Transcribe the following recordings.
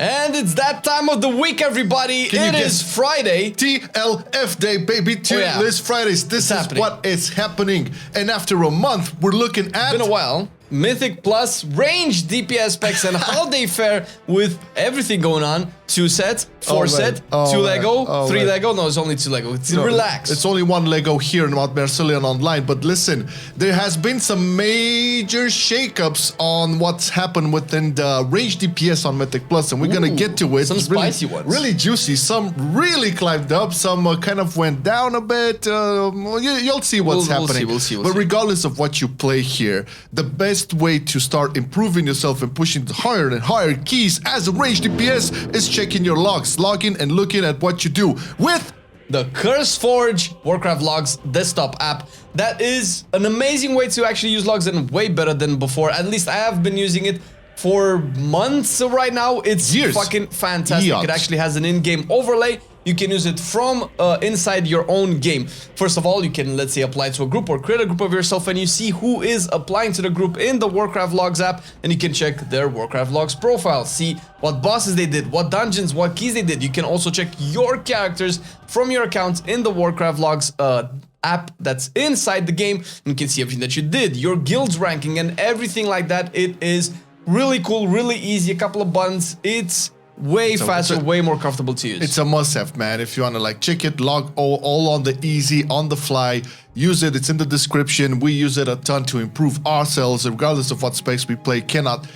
And it's that time of the week, everybody. It is Friday. TLF Day, baby. Tier list Fridays. This is what is happening. And after a month, we're looking at... It's been a while. Mythic Plus range DPS specs and how they fare with everything going on. 2 set, 4 set, 2 Lego, 3 Lego. No, it's only 2 Lego. It's relax. It's only 1 Lego here in Marcelian&Online. But listen, there has been some major shakeups on what's happened within the range DPS on Mythic Plus, and we're gonna get to it. Some spicy ones. Really juicy. Some really climbed up. Some kind of went down a bit. You'll see what's happening. We'll see. But regardless of what you play here, the best way to start improving yourself and pushing the higher and higher keys as a range DPS is checking your logs, logging and looking at what you do with the CurseForge Warcraft Logs desktop app. That is an amazing way to actually use logs and way better than before. At least I have been using it for months right now. It's fucking fantastic. It actually has an in-game overlay. You can use it from inside your own game. First of all, you can, let's say, apply to a group or create a group of yourself, and you see who is applying to the group in the Warcraft Logs app, and you can check their Warcraft Logs profile, see what bosses they did, what dungeons, what keys they did. You can also check your characters from your account in the Warcraft Logs app that's inside the game. You can see everything that you did, your guild's ranking, and everything like that. It is really cool, really easy, a couple of buttons. It's way faster, way more comfortable to use. It's a must-have, man. If you want to like check it, log all on the easy, on the fly, use it. It's in the description. We use it a ton to improve ourselves, regardless of what specs we play. Cannot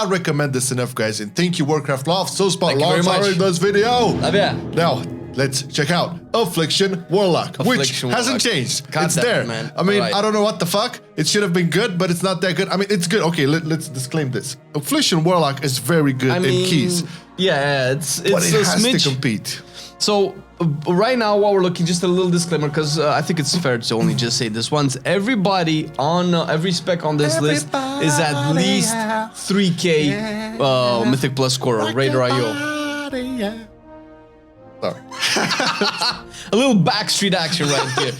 recommend this enough, guys. And thank you, Warcraft Loft. So spot Loft in this video. Now, let's check out Affliction Warlock, which hasn't changed. It's there. Man. I mean, I don't know what the fuck. It should have been good, but it's not that good. I mean, it's good. Okay, let's disclaim this. Affliction Warlock is very good in keys. Yeah, it's but it has to compete. So right now, while we're looking, just a little disclaimer, because I think it's fair to only just say this once. Everybody on every spec on this list is at least 3K Mythic Plus score or Raider.io. Sorry. A little backstreet action right here.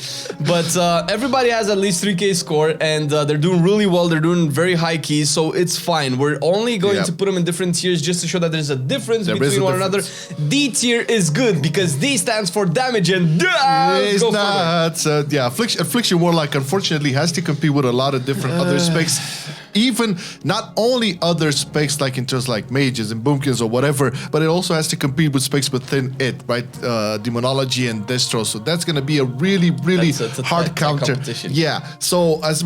But everybody has at least 3K score, and they're doing really well. They're doing very high keys, so it's fine. We're only going to put them in different tiers just to show that there's a difference between one another. D tier is good because D stands for damage and Affliction Warlock unfortunately has to compete with a lot of different other specs. Even not only other specs like in terms like mages and boomkins or whatever, but it also has to compete with specs within it, right? Demonology and destro. So that's gonna be a really hard counter. Yeah. So as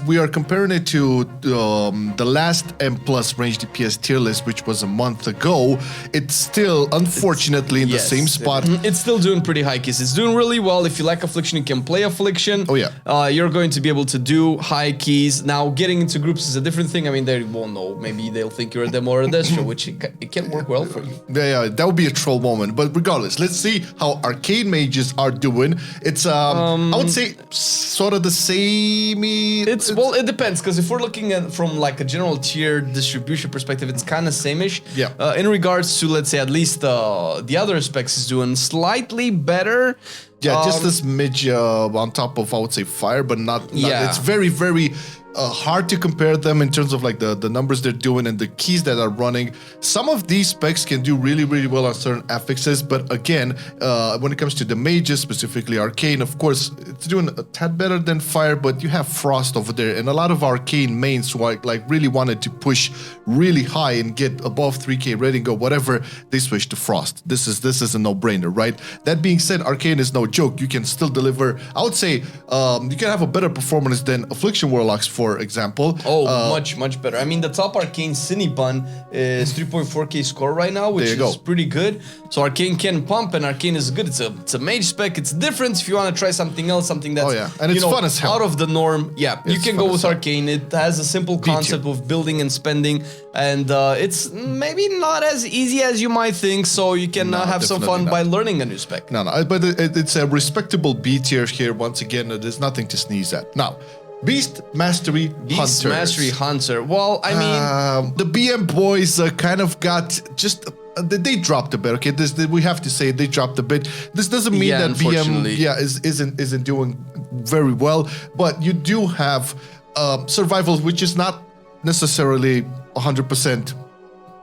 we are comparing it to the last M Plus range DPS tier list, which was a month ago, it's still unfortunately in the same spot. It's still doing pretty high keys. It's doing really well. If you like Affliction, you can play Affliction. Oh yeah. You're going to be able to do high keys. Now, getting into groups is a different thing. I mean, they won't know. Maybe they'll think you're a demo or a destro, which it can work well for you. Yeah, that would be a troll moment. But regardless, let's see how Arcane mages are doing. It's I would say sort of the same. Well, it depends, because if we're looking at from like a general tier distribution perspective, it's kind of same-ish. Yeah. In regards to, let's say, at least the other specs is doing slightly better. Yeah, just this midge on top of, I would say, fire, but not it's very hard to compare them in terms of like the numbers they're doing and the keys that are running. Some of these specs can do really well on certain affixes, but again, when it comes to the mages, specifically Arcane, of course, it's doing a tad better than fire, but you have Frost over there, and a lot of Arcane mains who are, like really wanted to push really high and get above 3K rating or whatever, they switch to Frost. This is a no-brainer, right? That being said, Arcane is no joke. You can still deliver, I would say, you can have a better performance than Affliction Warlocks, for example. Much better. I mean, the top Arcane Cinebun is 3.4K score right now, which is pretty good. So Arcane can pump, and Arcane is good. It's a mage spec. It's different if you want to try something else, something that's and it's fun as hell. Out of the norm. Yeah, you can go with Arcane. It has a simple concept of building and spending, and it's maybe not as easy as you might think. So you can have some fun by learning a new spec. But it's a respectable B tier here. Once again, there's nothing to sneeze at. Now, Beastmastery Hunter. Well, I mean, the BM boys kind of got just they dropped a bit. Okay, we have to say they dropped a bit. This doesn't mean that BM isn't doing very well, but you do have survival, which is not necessarily 100%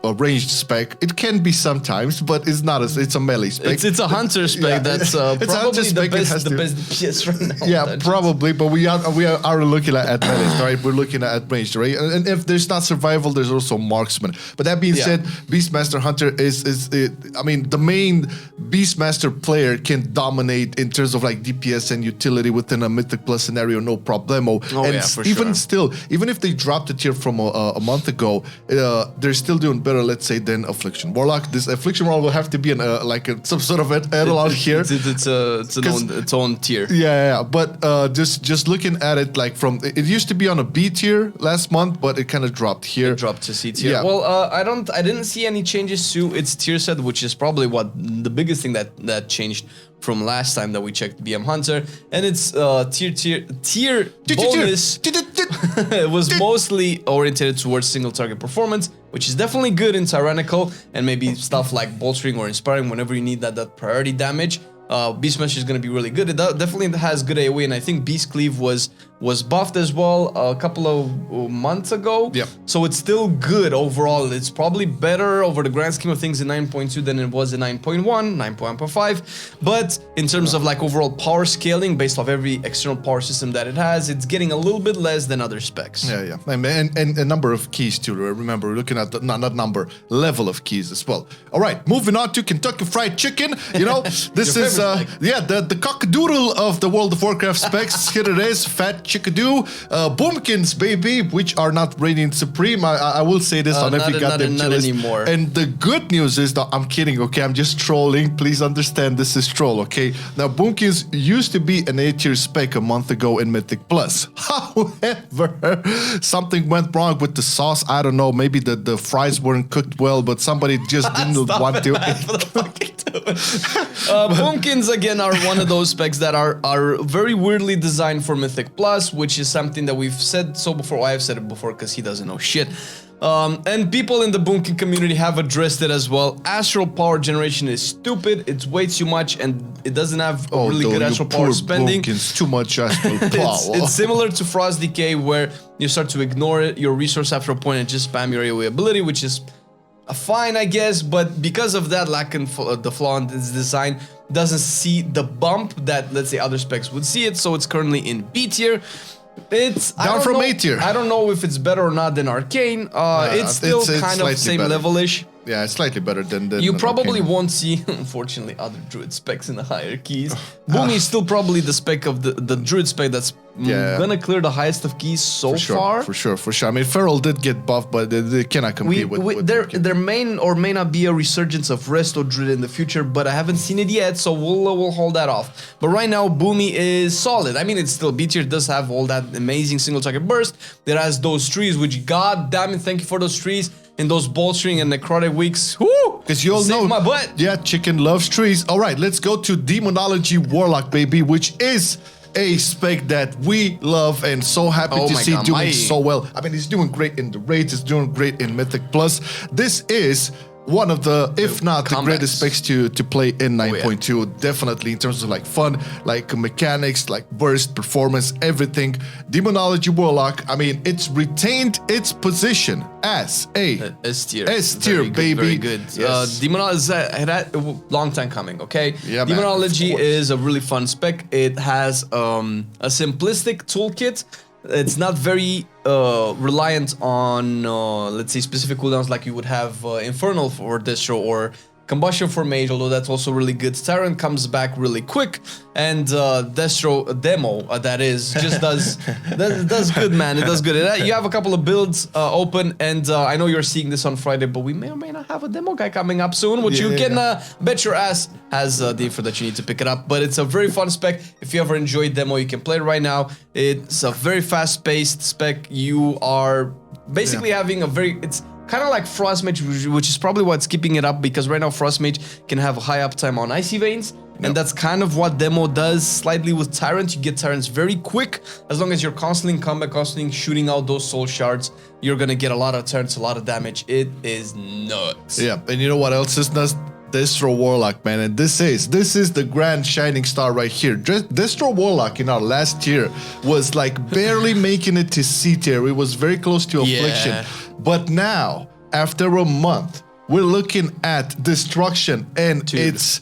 a ranged spec. It can be sometimes, but it's not. It's a melee spec. It's a hunter spec. That's probably the best PS right now. Yeah, probably. But we are looking at melee, right? We're looking at ranged, right? And if there's not survival, there's also marksman. But that being said, Beastmaster Hunter is I mean, the main Beastmaster player can dominate in terms of like DPS and utility within a Mythic Plus scenario, no problemo. Oh, and yeah, for even sure. still, even if they dropped the tier from a month ago, they're still doing better, let's say, than Affliction Warlock. This Affliction Warlock will have to be some sort of add-on here. It's its own tier. Yeah. But just looking at it, like it used to be on a B tier last month, but it kind of dropped here. Dropped to C tier. Yeah. Well, I didn't see any changes to its tier set, which is probably what the biggest thing that changed from last time that we checked BM Hunter, and its tier bonus it was mostly oriented towards single target performance, which is definitely good in Tyrannical and maybe stuff like bolstering or inspiring whenever you need that priority damage. Beastmaster is going to be really good. It definitely has good AoE, and I think Beast Cleave was buffed as well a couple of months ago. Yep. So it's still good overall. It's probably better over the grand scheme of things in 9.2 than it was in 9.1, 9.1.5. But in terms of like overall power scaling based off every external power system that it has, it's getting a little bit less than other specs. Yeah. And a number of keys too. Remember, we're looking at the not number, level of keys as well. All right, moving on to Kentucky Fried Chicken. You know, this is the cockadoodle of the World of Warcraft specs. Here it is, Fat Chickadoo, Boomkins, baby, which are not reigning supreme. I will say this on every goddamn not anymore. And the good news is that I'm kidding, okay? I'm just trolling. Please understand this is troll, okay? Now, Boomkins used to be an A-tier spec a month ago in Mythic Plus. However, something went wrong with the sauce. I don't know. Maybe the fries weren't cooked well, but somebody just didn't want to. Boomkins again are one of those specs that are very weirdly designed for Mythic Plus, which is something that we've said so before. I have said it before because he doesn't know shit. And people in the Boomkin community have addressed it as well. Astral power generation is stupid. It's way too much, and it doesn't have really good astral power spending. Boomkins, too much astral power. It's similar to Frost Decay, where you start to ignore your resource after a point and just spam your AoE ability, which is fine, I guess, but because of that lack in the flaw in its design, doesn't see the bump that, let's say, other specs would see it, so it's currently in B tier. It's down from A tier. I don't know if it's better or not than Arcane. It's still kind of same level-ish. Yeah, it's slightly better than you probably Arcane. Won't see, unfortunately, other Druid specs in the higher keys. Boomy is still probably the spec of the Druid spec that's gonna clear the highest of keys so far. For sure. I mean, Feral did get buffed, but they cannot compete with there may or may not be a resurgence of Resto Druid in the future, but I haven't seen it yet, so we'll hold that off. But right now, Boomy is solid. I mean, it's still B tier. It does have all that amazing single target burst. It has those trees, which, god damn it, thank you for those trees. In those bolstering and necrotic weeks, whoo! Because you all know, my butt. Yeah, chicken loves trees. All right, let's go to Demonology Warlock, baby, which is a spec that we love and so happy to see doing so well. I mean, he's doing great in the raids, he's doing great in Mythic Plus. This is one of the, if not the greatest specs to play in 9.2, definitely in terms of like fun, like mechanics, like burst, performance, everything. Demonology Warlock, I mean, it's retained its position as a S tier, baby. Very good. Yes. Demonology is a long time coming, okay? Yeah, Demonology is a really fun spec. It has a simplistic toolkit. It's not very reliant on, let's say, specific cooldowns like you would have Infernal for Destro or Combustion for Mage, although that's also really good. Tyrant comes back really quick, and Destro Demo, that is, just does good, man. It does good. You have a couple of builds open, and I know you're seeing this on Friday, but we may or may not have a demo guy coming up soon, which you can bet your ass has the info that you need to pick it up. But it's a very fun spec. If you ever enjoyed demo, you can play it right now. It's a very fast-paced spec. You are basically having a it's kind of like Frostmage, which is probably what's keeping it up, because right now Frostmage can have a high uptime on Icy Veins, and that's kind of what Demo does slightly with Tyrant. You get Tyrants very quick. As long as you're constantly in combat, constantly shooting out those soul shards, you're gonna get a lot of turns, a lot of damage. It is nuts. Yeah, and you know what else is nuts? Destro Warlock, man, and this is the grand shining star right here. Destro Warlock in our last tier was like barely making it to C tier. It was very close to Affliction, but now after a month, we're looking at destruction, and it's...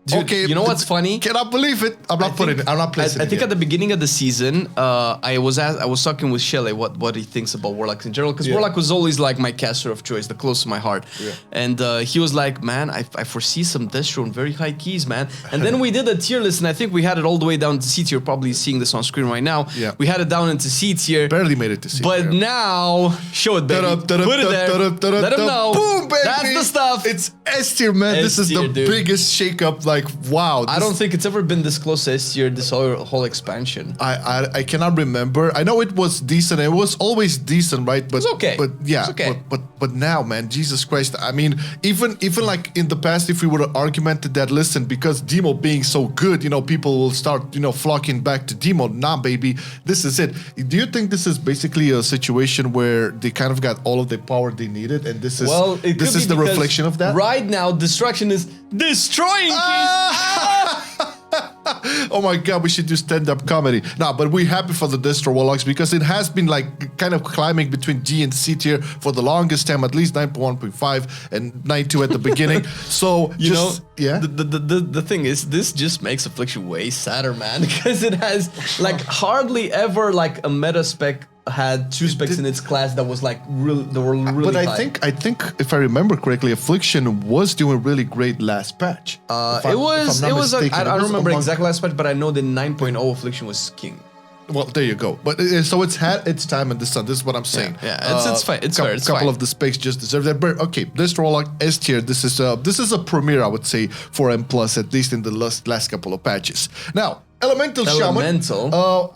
Dude, okay, you know what's funny? Cannot believe it. I'm not placing it. I think at the beginning of the season, I was talking with Shelley what he thinks about Warlocks in general, because Warlock was always like my caster of choice, the close to my heart. Yeah. And he was like, man, I foresee some Destro on very high keys, man. And then we did a tier list, and I think we had it all the way down to C tier. Probably seeing this on screen right now. Yeah. We had it down into C tier. Barely made it to C tier. But now, show it, baby. Put it there. Let him know. Boom, baby. That's the stuff. It's S tier, man. This is the biggest shakeup. Like, wow. I don't think it's ever been this close to S tier, this whole expansion. I cannot remember. I know it was decent. It was always decent, right? But, it was okay. But yeah, okay. but now, man, Jesus Christ. I mean, even like in the past, if we would have argumented that, listen, because Demo being so good, you know, people will start, you know, flocking back to Demo. Nah, baby, this is it. Do you think this is basically a situation where they kind of got all of the power they needed, and this is the reflection of that? Right now, destruction is destroying Oh my god, we should do stand-up comedy. Nah, but we're happy for the Destro Warlocks because it has been like kind of climbing between G and C tier for the longest time, at least 9.1.5 and 9.2 at the beginning. So you know, the thing is, this just makes Affliction way sadder, man, because it has like hardly ever like a meta spec had two specs in its class that was like really high. But I think if I remember correctly, Affliction was doing really great last patch. I don't remember exact last patch, but I know the 9.0 Affliction was king. Well, there you go. But so it's had its time in the sun. This is what I'm saying. Yeah, it's fine. It's fair. It's couple fine. of the specs just deserve that. But okay, this Warlock S tier. This is a premiere, I would say, for M+, at least in the last couple of patches. Now, Elemental Shaman.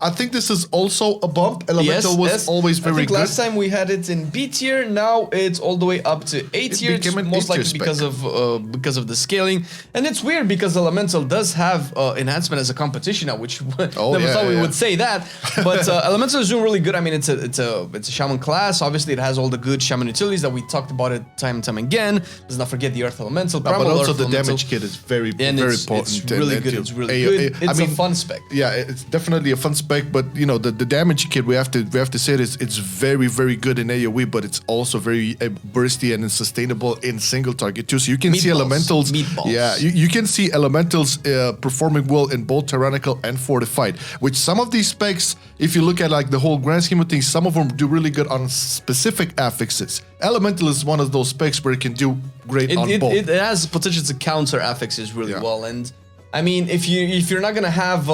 I think this is also a bump. Elemental was always very good. Last time we had it in B tier. Now it's all the way up to A tier. Most likely because of the scaling. And it's weird because Elemental does have enhancement as a competition now, which never thought we would say that. But Elemental is doing really good. I mean, it's a Shaman class. Obviously, it has all the good Shaman utilities that we talked about it time and time again. Let's not forget the Earth Elemental. But also the damage kit is very important. It's really good. It's really good. It's a fun spec. Yeah, it's definitely a fun spec, but you know the damage kit, we have to say this, it's very, very good in AoE, but it's also very bursty and sustainable in single target too. So you can see elementals. Yeah, you can see elementals performing well in both tyrannical and fortified. Which some of these specs, if you look at like the whole grand scheme of things, some of them do really good on specific affixes. Elemental is one of those specs where it can do great on both. It has potential to counter affixes really well, and I mean, if you're not gonna have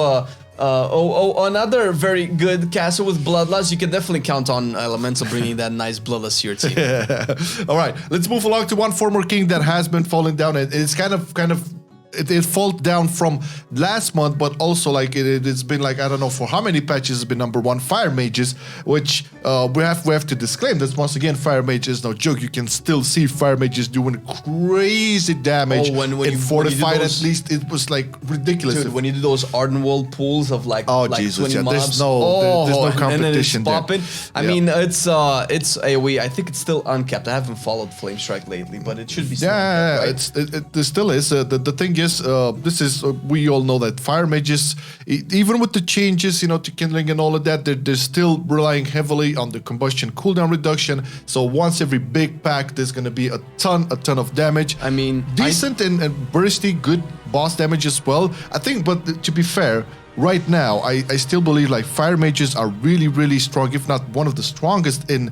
another very good caster with Bloodlust, you can definitely count on Elemental bringing that nice Bloodlust to your team. All right, let's move along to one former king that has been falling down. It's kind of it fell down from last month, but also like it's been like, I don't know for how many patches it's been number one, Fire Mages, which we have to disclaim that once again, Fire Mages, no joke. You can still see Fire Mages doing crazy damage. In fortified, at least it was like ridiculous. Dude, when you do those Ardent World pools of like, Jesus, 20 mobs, there's no competition there. I mean, it's AoE. I think it's still uncapped. I haven't followed Flame Strike lately, but it should be. Uncapped, right? It still is. The thing is, we all know that Fire Mages, even with the changes, you know, to kindling and all of that, they're still relying heavily on the combustion cooldown reduction. So once every big pack, there's going to be a ton of damage. I mean, decent and bursty, good boss damage as well. I think, but to be fair, right now, I still believe like Fire Mages are really, really strong, if not one of the strongest in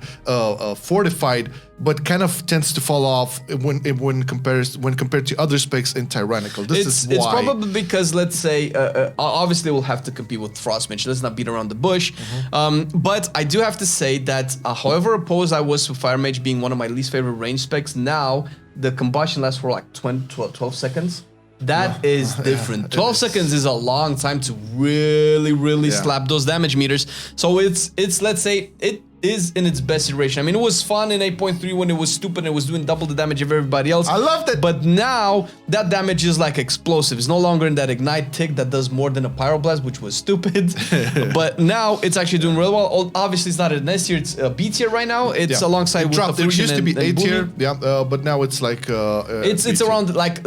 fortified, but kind of tends to fall off when compared to other specs in tyrannical. This is why. It's probably because, let's say, obviously we'll have to compete with Frost Mage. Let's not beat around the bush. But I do have to say that however opposed I was to Fire Mage being one of my least favorite range specs, now the combustion lasts for like 12 seconds. That is different. 12 seconds is a long time to really slap those damage meters. So it's let's say it is in its best iteration. I mean, it was fun in 8.3 when it was stupid and it was doing double the damage of everybody else. I loved it. But now that damage is like explosive. It's no longer in that ignite tick that does more than a pyroblast, which was stupid. But now it's actually doing real well. Obviously, it's not an S tier, it's a B tier right now. It's alongside with Affliction. It used to be A tier, but now it's like it's around like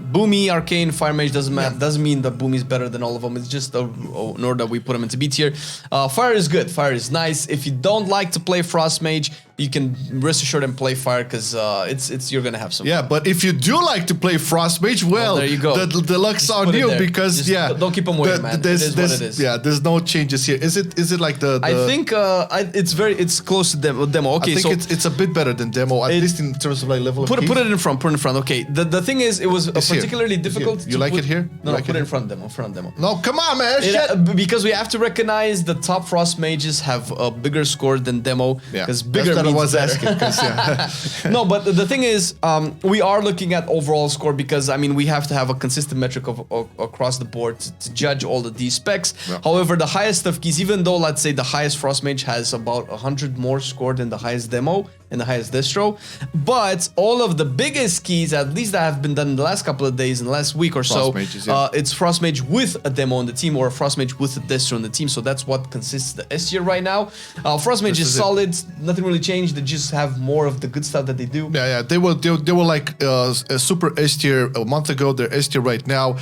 Boomy, Arcane, Fire Mage doesn't matter. Doesn't mean that Boomy is better than all of them. It's just in order that we put them into B tier. Fire is good. Fire is nice. If you don't like to play Frost Mage, you can rest assured and play fire because it's you're gonna have some. Yeah, but if you do like to play Frost Mage, well, there you go. The luck's on you because don't keep them waiting, man. It is what it is. Yeah, there's no changes here. Is it like the I think it's close to demo. Okay, I think it's a bit better than demo, at least in terms of like level of keys. Put it in front. Put it in front. Okay. The thing is, it was particularly difficult. You like it here? No, put it in front demo. No, come on, man. Because we have to recognize the top Frost Mages have a bigger score than demo. Because bigger that's what means I was better. asking. No, but the thing is, we are looking at overall score because I mean we have to have a consistent metric of across the board to judge all of these specs. Yeah. However, the highest of keys, even though let's say the highest Frost Mage has about 100 more score than the highest demo and the highest distro, but all of the biggest keys, at least that have been done in the last couple of days, in the last week or so, it's Frost Mage with a demo on the team or a Frost Mage with a distro on the team. So that's what consists the S tier right now. Frost Mage is solid, nothing really changed. They just have more of the good stuff that they do. Yeah, they were like a super S tier a month ago. They're S tier right now.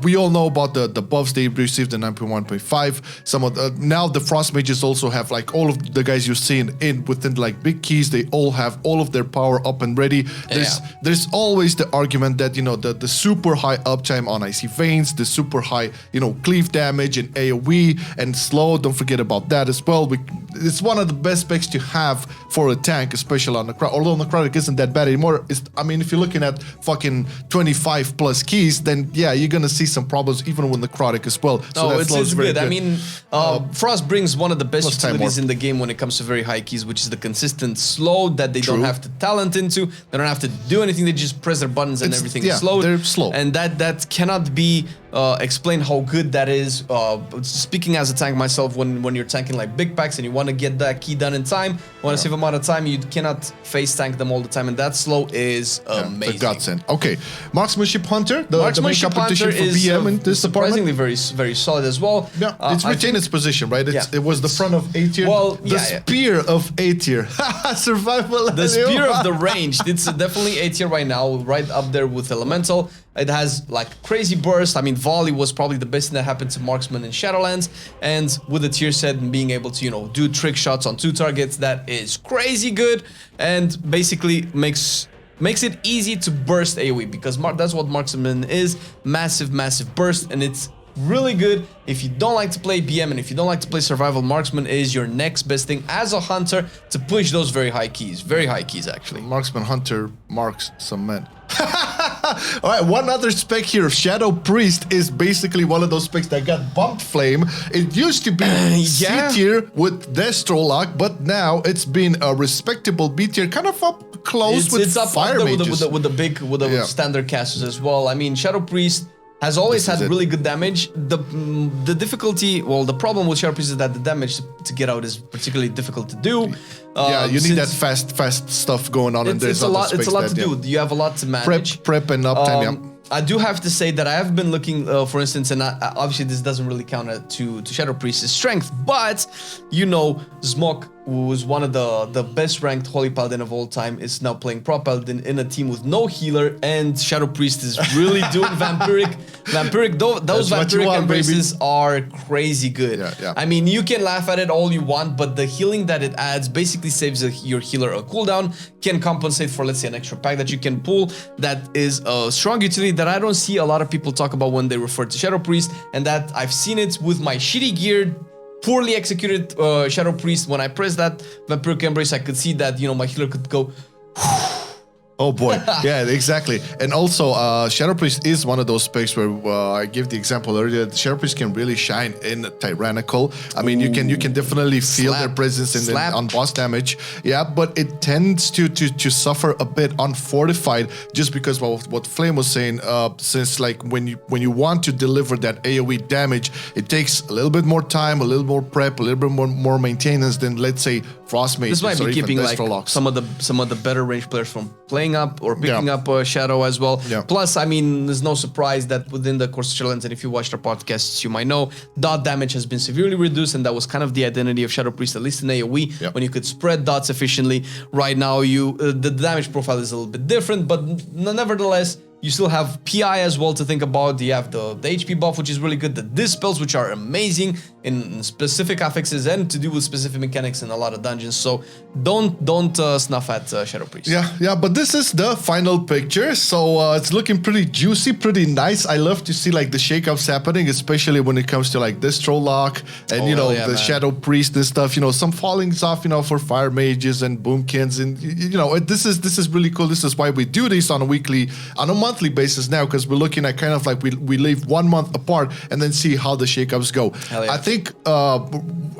We all know about the buffs they received in 9.1.5. Some of now the Frost Mages also have like all of the guys you've seen within like big keys. They all have all of their power up and ready. There's always the argument that the super high uptime on Icy Veins, the super high cleave damage and AoE and slow. Don't forget about that as well. It's one of the best specs to have for a tank, especially on necrotic. Although necrotic isn't that bad anymore. I mean, if you're looking at fucking 25 plus keys, then yeah, you're gonna see some problems even with necrotic as well. So it's good. I mean, Frost brings one of the best utilities in the game when it comes to very high keys, which is the consistent slow that they don't have to talent into. They don't have to do anything. They just press their buttons and everything is slowed. They're slow. And that cannot be explained how good that is. Speaking as a tank myself, when you're tanking like big packs and you want to get that key done in time, want to save amount of time, you cannot face tank them all the time, and that slow is amazing. The godsend. Okay, Marksmanship Hunter, the main competition Hunter for BM in this surprisingly very solid as well. Yeah, it's retained its position, right? It was the front of A tier. Well, the spear of A tier. Survival. The spear of the ranged. It's definitely A tier right now, right up there with Elemental. It has like crazy burst. I mean, volley was probably the best thing that happened to Marksman in Shadowlands, and with the tier set and being able to do trick shots on 2 targets, that is crazy good, and basically makes it easy to burst AoE because that's what Marksman is, massive burst, and it's really good. If you don't like to play BM and if you don't like to play survival, Marksman is your next best thing as a hunter to push those very high keys actually. Marksman Hunter marks some men. All right, one other spec here, Shadow Priest, is basically one of those specs that got bumped flame. It used to be C tier with Destro luck, but now it's been a respectable B tier, kind of up close with Fire Mages. With the standard casters as well. I mean, Shadow Priest has always had really good damage. The difficulty, well, the problem with Shadow Priest is that the damage to get out is particularly difficult to do. Yeah, you need that fast stuff going on, and there's a lot to do. You have a lot to manage. Prep and uptime. I do have to say that I have been looking, for instance, and obviously this doesn't really count to Shadow Priest's strength, but Zmok, who was one of the best ranked Holy Paladin of all time, is now playing Pro Paladin in a team with no healer, and Shadow Priest is really doing Vampiric. Those Vampiric embraces are crazy good. Yeah. I mean, you can laugh at it all you want, but the healing that it adds basically saves your healer a cooldown, can compensate for, let's say, an extra pack that you can pull. That is a strong utility that I don't see a lot of people talk about when they refer to Shadow Priest, and that I've seen it with my shitty geared, poorly executed Shadow Priest. When I press that Vampiric Embrace, I could see that, my healer could go Oh boy, yeah, exactly. And also, Shadow Priest is one of those specs where I gave the example earlier. Shadow Priest can really shine in Tyrannical. I mean, you can definitely feel their presence on boss damage. Yeah, but it tends to suffer a bit unfortified, just because what Flame was saying. Since like when you want to deliver that AOE damage, it takes a little bit more time, a little more prep, a little bit more maintenance than, let's say, Frost Mages. This might be keeping like some of the better range players from playing up or picking up Shadow as well. Yeah. Plus, I mean, there's no surprise that within the course of Shadowlands, and if you watched our podcasts, you might know, dot damage has been severely reduced, and that was kind of the identity of Shadow Priest, at least in AoE, when you could spread dots efficiently. Right now, the damage profile is a little bit different, but nevertheless, You still have PI as well to think about. You have the HP buff, which is really good. The dispels, which are amazing in specific affixes and to do with specific mechanics in a lot of dungeons. So don't snuff at Shadow Priest. Yeah, but this is the final picture. So it's looking pretty juicy, pretty nice. I love to see like the shakeups happening, especially when it comes to like Distro Lock and you know the Shadow Priest and stuff. You know, some fallings off, you know, for Fire Mages and Boomkins, and you know, this is really cool. This is why we do this on a monthly basis now, because we're looking at kind of like we leave 1 month apart and then see how the shakeups go. Yeah. I think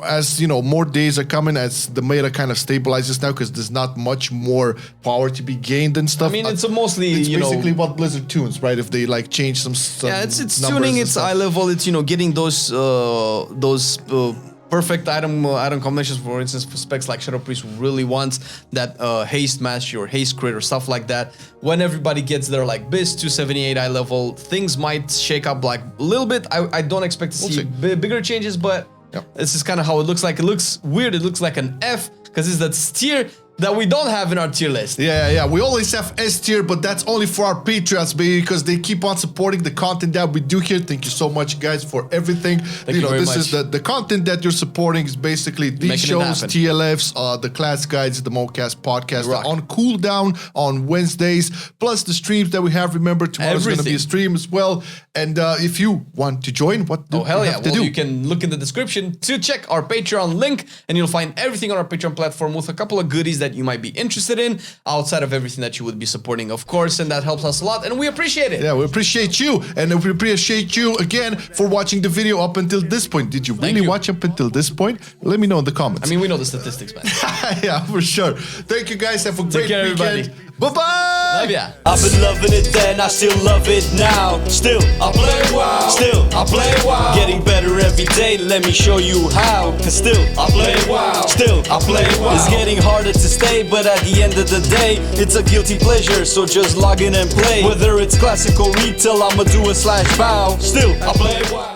as you know, more days are coming, as the meta kind of stabilizes now, because there's not much more power to be gained and stuff. I mean, it's mostly it's you basically know, what Blizzard tunes, right? If they like change some yeah, it's tuning its eye level. It's, you know, getting those perfect item combinations. For instance, for specs like Shadow Priest really wants that haste match or haste crit or stuff like that. When everybody gets their like Biz 278 eye level, things might shake up like a little bit. I don't expect to see bigger changes, but this is kind of how it looks like. It looks weird. It looks like an F because it's that tier that we don't have in our tier list. Yeah. We always have S tier, but that's only for our Patreons, baby, because they keep on supporting the content that we do here. Thank you so much, guys, for everything. Thank you know, this much. is the content that you're supporting is basically these shows, TLFs, the class guides, the MO Cast podcast on Cooldown on Wednesdays, plus the streams that we have. Remember, tomorrow's going to be a stream as well. And if you want to join, what do you have to do? You can look in the description to check our Patreon link, and you'll find everything on our Patreon platform with a couple of goodies that you might be interested in outside of everything that you would be supporting, of course, and that helps us a lot, and we appreciate it. Yeah, we appreciate you, and we appreciate you again for watching the video up until this point. Did you really watch up until this point? Let me know in the comments. I mean, we know the statistics, man. Yeah, for sure. Thank you, guys. Have a great weekend. Everybody. Bye-bye. Love ya. I've been loving it then, I still love it now. Still, I play WoW. Still, I play WoW. Getting better every day, let me show you how. Cause still, I play WoW. Still, I play WoW. It's getting harder to stay, but at the end of the day, it's a guilty pleasure, so just log in and play. Whether it's classic or retail, I'ma do a /bow. Still, I play WoW.